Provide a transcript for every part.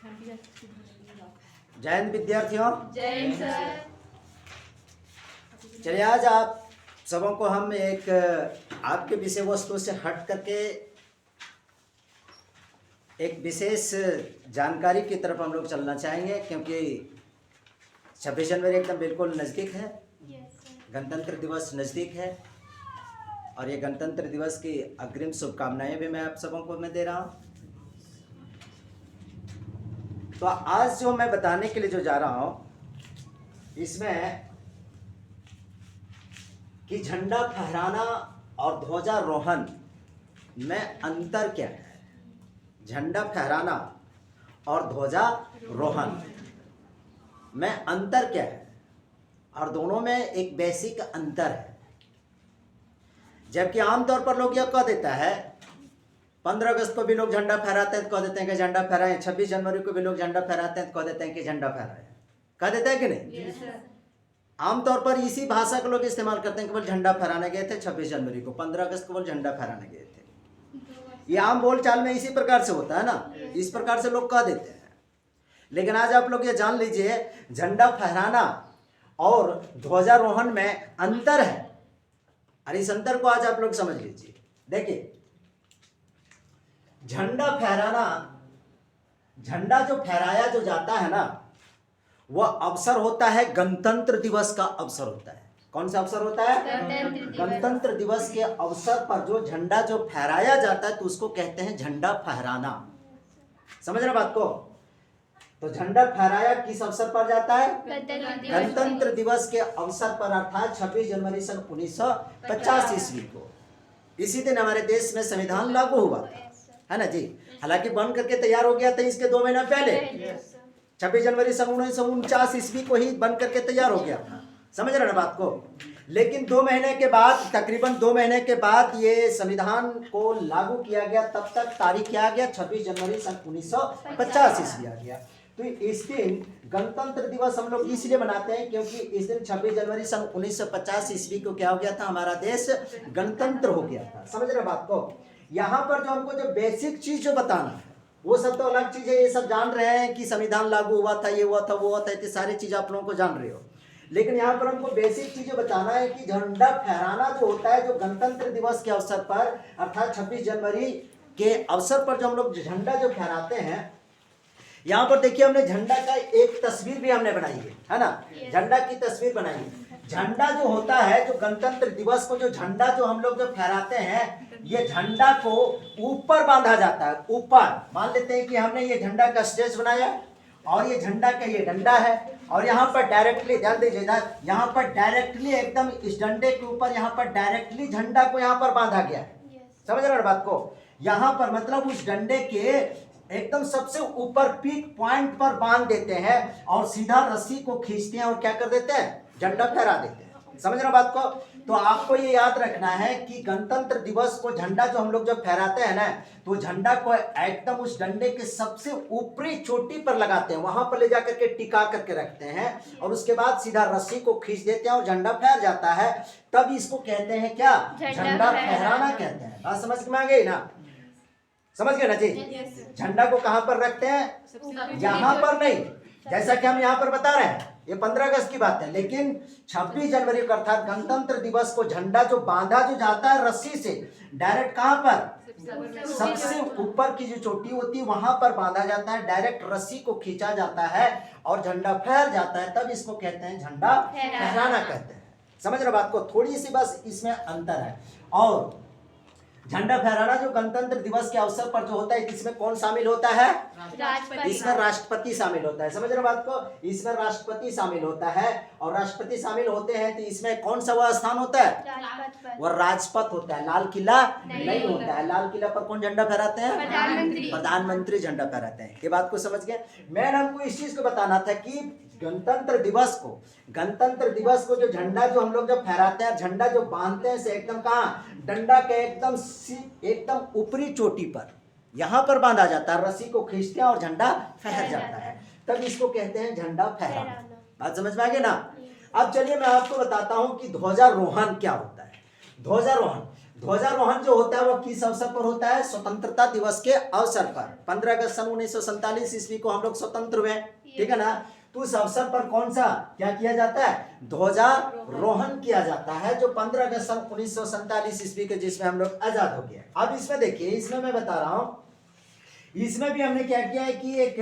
जय हिंद विद्यार्थियों। जय हिंद सर। चलिए आज आप सबों को हम एक आपके विषय वस्तु से हट करके एक विशेष जानकारी की तरफ हम लोग चलना चाहेंगे, क्योंकि 26 जनवरी एकदम बिल्कुल नज़दीक है। गणतंत्र दिवस नज़दीक है और ये गणतंत्र दिवस की अग्रिम शुभकामनाएं भी मैं आप सबों को मैं दे रहा हूँ। तो आज जो मैं बताने के लिए जो जा रहा हूँ इसमें कि झंडा फहराना और ध्वजारोहण में अंतर क्या है। झंडा फहराना और ध्वजारोहण में अंतर क्या है, और दोनों में एक बेसिक अंतर है। जबकि आमतौर पर लोग यह कह देता है 15 अगस्त को भी लोग झंडा फहराते हैं तो कह देते हैं कि झंडा फहराएं, 26 जनवरी को भी लोग झंडा फहराते हैं तो कह देते हैं कि झंडा फहराएं। कह देते हैं कि नहीं? yes, आमतौर पर इसी भाषा को लोग इस्तेमाल करते हैं कि बोल झंडा फहराने गए थे 26 जनवरी को, 15 अगस्त को बोल झंडा फहराने गए थे। ये आम बोलचाल में इसी प्रकार से होता है ना, इस प्रकार से लोग कह देते हैं। लेकिन आज आप लोग ये जान लीजिए झंडा फहराना और ध्वजारोहण में अंतर है, और इस अंतर को आज आप लोग समझ लीजिए। देखिए, झंडा फहराना, झंडा जो फहराया जो जाता है ना, वह अवसर होता है गणतंत्र दिवस का अवसर होता है। कौन सा अवसर होता है? गणतंत्र दिवस के अवसर पर जो झंडा जो फहराया जाता है तो उसको कहते हैं झंडा फहराना। समझ रहे बात को? तो झंडा फहराया किस अवसर पर जाता है? गणतंत्र दिवस के अवसर पर, अर्थात 26 जनवरी सन 1950 ईस्वी को। इसी दिन हमारे देश में संविधान लागू हुआ था, है ना जी। हालांकि बन करके तैयार हो गया था इसके 2 महीना पहले, 26 जनवरी सन 1949 ईस्वी को ही बन करके तैयार हो गया था। समझ रहे ना बात को? लेकिन 2 महीने के बाद, तकरीबन 2 महीने के बाद ये संविधान को लागू किया गया। तब तक तारीख क्या आ गया? 26 जनवरी सन 1950 ईस्वी आ गया। तो इस दिन गणतंत्र दिवस हम लोग इसलिए मनाते हैं क्योंकि इस दिन 26 जनवरी सन 1950 ईस्वी को क्या हो गया था? हमारा देश गणतंत्र हो गया था। समझ रहे बात को? यहाँ पर जो हमको जो बेसिक चीज जो बताना है वो सब तो अलग चीज है। ये सब जान रहे हैं कि संविधान लागू हुआ था, ये हुआ था, वो हुआ था, इतनी सारी चीज आप लोगों को जान रहे हो। लेकिन यहाँ पर हमको बेसिक चीजें बताना है कि झंडा फहराना जो होता है, जो गणतंत्र दिवस के अवसर पर, अर्थात 26 जनवरी के अवसर पर जो हम लोग झंडा जो फहराते हैं, यहाँ पर देखिए हमने झंडा का एक तस्वीर भी हमने बनाई है ना। झंडा की तस्वीर बनाई है। झंडा जो होता है, जो गणतंत्र दिवस को जो झंडा जो हम लोग जो फहराते हैं, ये झंडा को ऊपर बांधा जाता है। ऊपर मान लेते हैं कि हमने ये झंडा का स्टेज बनाया और ये झंडा का ये डंडा है, और यहाँ पर डायरेक्टली ध्यान दीजिएगा, यहाँ पर डायरेक्टली एकदम इस डंडे के ऊपर यहाँ पर डायरेक्टली झंडा को यहाँ पर बांधा गया है। समझ रहे हो बात को? यहाँ पर मतलब उस डंडे के एकदम सबसे ऊपर पीक पॉइंट पर बांध देते हैं और सीधा रस्सी को खींचते हैं और क्या कर देते हैं? झंडा फहरा देते हैं। समझ रहे बात को? तो आपको ये याद रखना है कि गणतंत्र दिवस को झंडा जो हम लोग जब फहराते हैं ना, तो झंडा को एकदम उस डंडे के सबसे ऊपरी चोटी पर लगाते हैं, वहां पर ले जाकर के टिका करके रखते हैं और उसके बाद सीधा रस्सी को खींच देते हैं और झंडा फहर जाता है। तब इसको कहते हैं क्या? झंडा फहराना कहते हैं। बात समझ में आ गई ना? समझ गए ना जी? झंडा को कहां पर रखते हैं? यहाँ पर नहीं, जैसा कि हम यहाँ पर बता रहे हैं, ये 15 अगस्त की बात है। लेकिन 26 जनवरी को अर्थात गणतंत्र दिवस को झंडा जो बांधा जो जाता है रस्सी से, डायरेक्ट कहां पर? सबसे ऊपर की जो चोटी होती है वहां पर बांधा जाता है, डायरेक्ट रस्सी को खींचा जाता है और झंडा फहर जाता है। तब इसको कहते हैं झंडा फहराना कहते हैं। समझ रहे बात को? थोड़ी सी बस इसमें अंतर है। और झंडा फहराना जो गणतंत्र दिवस के अवसर पर जो होता है, इसमें कौन शामिल होता है? इसमें राष्ट्रपति शामिल होता है। समझ रहे बात को? इसमें राष्ट्रपति शामिल होता है, और राष्ट्रपति शामिल होते हैं तो इसमें कौन सा वह स्थान होता है? वह राजपथ होता है, लाल किला नहीं होता है। लाल किला पर कौन झंडा फहराते हैं? प्रधानमंत्री झंडा फहराते हैं। ये बात को समझ गए? मैं हमको इस चीज को बताना था कि गणतंत्र दिवस को जो झंडा जो हम लोग जब फहराते हैं, झंडा जो बांधते हैं से एकदम कहाँ? डंडा के एकदम ऊपरी चोटी पर यहाँ पर बांधा जाता है, रस्सी को खींचते हैं और झंडा फहर जाता है। तब इसको कहते हैं झंडा फहराना। बात समझ में आ गई ना? अब चलिए मैं आपको बताता हूँ कि ध्वजारोहण क्या होता है। ध्वजारोहण ध्वजारोहण जो होता है वो किस अवसर पर होता है? स्वतंत्रता दिवस के अवसर पर। 15 अगस्त सन 1947 ईस्वी को हम लोग स्वतंत्र हुए, ठीक है ना। तो उस अवसर पर कौन सा क्या किया जाता है? ध्वजारोहण किया जाता है, जो 15 अगस्त सन 1947 ईस्वी के, जिसमें हम लोग आजाद हो गए। अब इसमें देखिए, इसमें मैं बता रहा हूं, इसमें भी हमने क्या किया है कि एक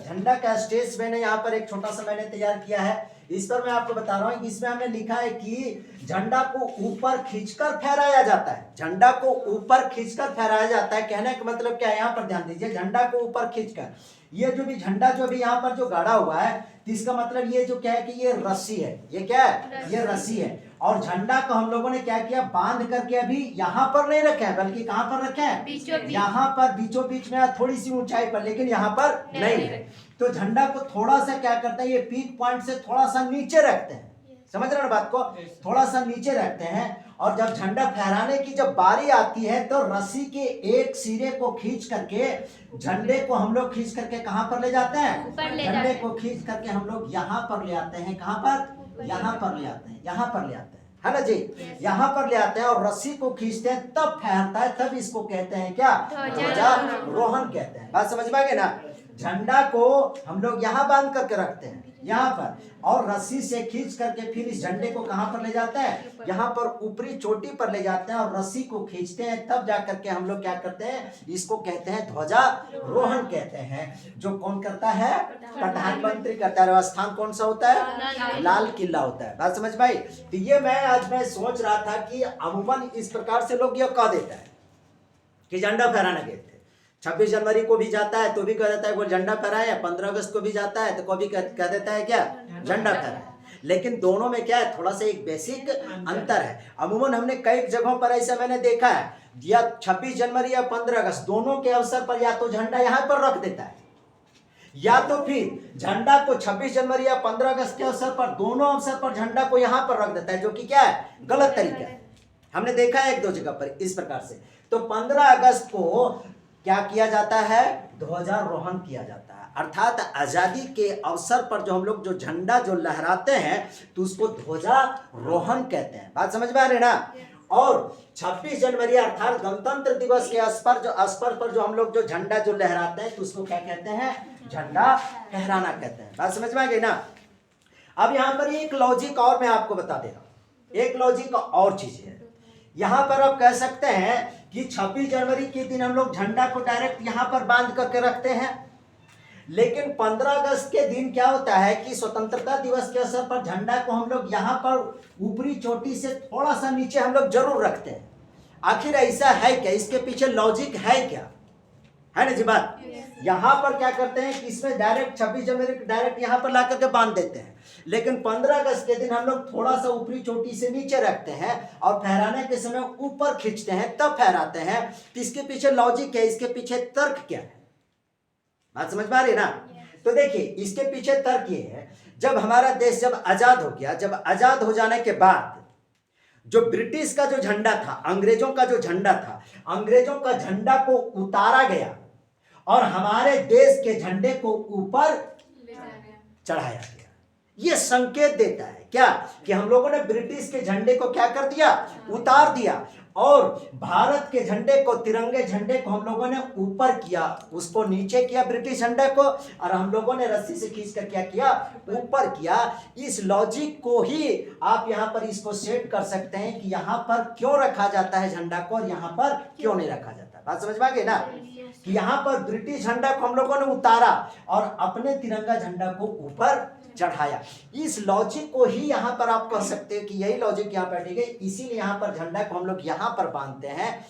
झंडा का स्टेज मैंने यहाँ पर एक छोटा सा मैंने तैयार किया है। इस पर मैं आपको बता रहा हूँ कि इसमें हमने लिखा है कि झंडा को ऊपर खींचकर फहराया जाता है। झंडा को ऊपर खींचकर फहराया जाता है, कहने का मतलब क्या है? यहाँ पर ध्यान दीजिए, झंडा को ऊपर खींचकर, ये जो भी झंडा जो भी यहाँ पर जो गाड़ा हुआ है, तो इसका मतलब ये जो क्या है कि ये रस्सी है। ये क्या है? ये रस्सी है। और झंडा को हम लोगों ने क्या किया? बांध करके अभी यहाँ पर नहीं रखे हैं, बल्कि कहाँ पर रखे हैं? यहाँ पर बीचों बीच में, थोड़ी सी ऊंचाई पर, लेकिन यहाँ पर नहीं है। तो झंडा को थोड़ा सा क्या करते हैं, ये पीक पॉइंट से थोड़ा सा नीचे रखते हैं। समझ रहे हो बात को? थोड़ा सा नीचे रखते हैं। और जब झंडा फहराने की जब बारी आती है, तो रस्सी के एक सिरे को खींच करके झंडे को हम लोग खींच करके कहां पर ले जाते हैं? झंडे को खींच करके हम लोग यहाँ पर ले आते हैं। कहां पर? यहाँ पर ले आते हैं, यहाँ पर ले आते हैं, है ना जी। यहाँ पर ले आते हैं और रस्सी को खींचते हैं, तब फहरता है, तब इसको कहते हैं क्या? ध्वजारोहण कहते हैं। बात समझ में आ गई ना। झंडा को हम लोग यहाँ बांध करके रखते हैं, यहाँ पर, और रस्सी से खींच करके फिर इस झंडे को कहां पर ले जाते हैं? यहाँ पर ऊपरी चोटी पर ले जाते हैं और रस्सी को खींचते हैं, तब जाकर के हम लोग क्या करते हैं? इसको कहते हैं ध्वजारोहण कहते हैं। जो कौन करता है? प्रधानमंत्री करता है। राजस्थान कौन सा होता है? लाल किला होता है। बात समझ भाई? तो ये आज मैं सोच रहा था कि अमूमन इस प्रकार से लोग ये कह देता है कि झंडा फहराना गए थे। 26 जनवरी को भी जाता है तो भी कह देता है वो झंडा फहराया, 15 अगस्त को भी जाता है तो कभी कह देता है क्या? झंडा फहराया। लेकिन दोनों में क्या है? थोड़ा सा एक बेसिक अंतर है। अमूमन हमने कई जगहों पर ऐसा मैंने देखा है, या 26 जनवरी या 15 अगस्त दोनों के अवसर पर या तो झंडा यहाँ पर रख देता है, या तो फिर झंडा को 26 जनवरी या 15 अगस्त के अवसर पर, दोनों अवसर पर झंडा को यहाँ पर रख देता है, जो कि क्या है? गलत तरीका है। हमने देखा है एक दो जगह पर इस प्रकार से। तो 15 अगस्त को क्या किया जाता है? ध्वजारोहण किया जाता है, अर्थात आजादी के अवसर पर जो हम लोग जो झंडा जो लहराते हैं, तो उसको ध्वजारोहण कहते हैं। बात समझ में आ रही ना। और 26 जनवरी अर्थात गणतंत्र दिवस के स्पर पर जो हम लोग जो झंडा जो लहराते हैं, तो उसको क्या कहते हैं? झंडा फहराना कहते हैं। बात समझ में आ गई ना। अब यहाँ पर एक लॉजिक और मैं आपको बता दे रहा हूं, एक लॉजिक और चीज है। यहाँ पर आप कह सकते हैं कि 26 जनवरी के दिन हम लोग झंडा को डायरेक्ट यहाँ पर बांध करके रखते हैं, लेकिन 15 अगस्त के दिन क्या होता है कि स्वतंत्रता दिवस के अवसर पर झंडा को हम लोग यहाँ पर ऊपरी चोटी से थोड़ा सा नीचे हम लोग जरूर रखते हैं। आखिर ऐसा है क्या? इसके पीछे लॉजिक है क्या? है ना जी बात। यहाँ पर क्या करते हैं कि इसमें डायरेक्ट 26 जनवरी को डायरेक्ट यहाँ पर ला करके बांध देते हैं, लेकिन 15 अगस्त के दिन हम लोग थोड़ा सा ऊपरी चोटी से नीचे रखते हैं और फहराने के समय ऊपर खींचते हैं, तब फहराते हैं। तो इसके पीछे लॉजिक है, इसके पीछे तर्क क्या है? बात समझ में आ रही ना। तो देखिए, इसके पीछे तर्क ये है, जब हमारा देश जब आजाद हो गया, जब आजाद हो जाने के बाद जो ब्रिटिश का जो झंडा था, अंग्रेजों का जो झंडा था, अंग्रेजों का झंडा को उतारा गया और हमारे देश के झंडे को ऊपर चढ़ाया गया। यह संकेत देता है क्या? कि हम लोगों ने ब्रिटिश के झंडे को क्या कर दिया? उतार दिया, और भारत के झंडे को, तिरंगे झंडे को हम लोगों ने ऊपर किया, उसको नीचे किया ब्रिटिश झंडे को, और हम लोगों ने रस्सी से खींचकर क्या किया? ऊपर किया। इस लॉजिक को ही आप यहाँ पर इसको सेट कर सकते हैं कि यहाँ पर क्यों रखा जाता है झंडा को और यहाँ पर क्यों नहीं रखा जाता। बात समझ में आ गई ना। कि यहाँ पर ब्रिटिश झंडा को हम लोगों ने उतारा और अपने तिरंगा झंडा को ऊपर चढ़ाया। इस लॉजिक को ही यहाँ पर आप कह सकते हैं कि यही लॉजिक यहाँ पर ठीक है, इसीलिए यहाँ पर झंडा को हम लोग यहाँ पर बांधते हैं,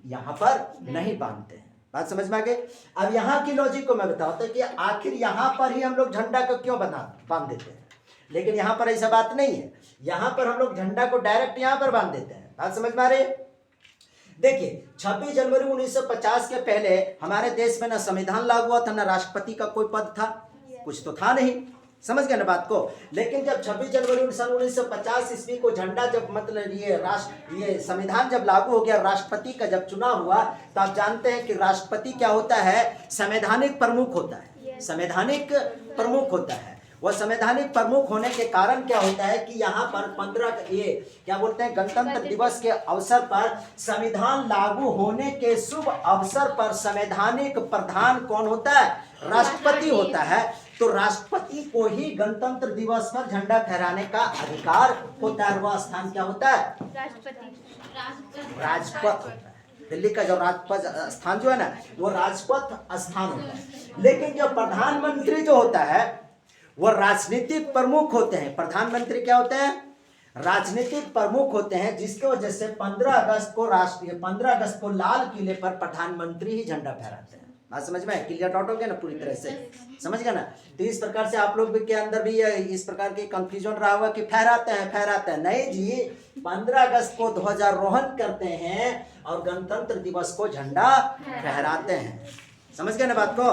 यहाँ पर नहीं बांधते हैं। बात समझ में आ गई। अब यहाँ की लॉजिक को मैं बताता हूं कि आखिर यहाँ पर ही हम लोग झंडा को क्यों बांध देते हैं, लेकिन यहाँ पर ऐसा बात नहीं है। यहाँ पर हम लोग झंडा को डायरेक्ट यहाँ पर बांध देते हैं। बात समझ में आ रही है। देखिए, 26 जनवरी 1950 के पहले हमारे देश में ना संविधान लागू हुआ था, ना राष्ट्रपति का कोई पद था, कुछ तो था नहीं। समझ गए ना बात को। लेकिन जब 26 जनवरी सन 1950 ईस्वी को झंडा जब मतलब ये संविधान जब लागू हो गया, राष्ट्रपति का जब चुनाव हुआ, तो आप जानते हैं कि राष्ट्रपति क्या होता है? संवैधानिक प्रमुख होता है। संवैधानिक प्रमुख होता है। वह संवैधानिक प्रमुख होने के कारण क्या होता है कि यहाँ पर 15 ये क्या बोलते हैं, गणतंत्र दिवस के अवसर पर संविधान लागू होने के शुभ अवसर पर संवैधानिक प्रधान कौन होता है, राष्ट्रपति होता है। तो राष्ट्रपति को ही गणतंत्र दिवस पर झंडा फहराने का अधिकार होता है। वह स्थान क्या होता है, राजपथ होता है। दिल्ली का जो राजपथ स्थान जो है ना, वो राजपथ स्थान होता है। लेकिन जो प्रधानमंत्री जो होता है वह राजनीतिक प्रमुख होते हैं। प्रधानमंत्री क्या होते हैं, राजनीतिक प्रमुख होते हैं, जिसकी वजह से 15 अगस्त को लाल किले पर प्रधानमंत्री ही झंडा फहराते हैं। बात समझ में क्लियर आउट हो गया ना, पूरी तरह से समझ गया ना। तो इस प्रकार से आप लोग भी के अंदर भी इस प्रकार के कंफ्यूजन रहा होगा कि फहराते हैं नहीं जी, 15 अगस्त को ध्वजारोहण करते हैं और गणतंत्र दिवस को झंडा फहराते हैं। समझ गए ना बात को।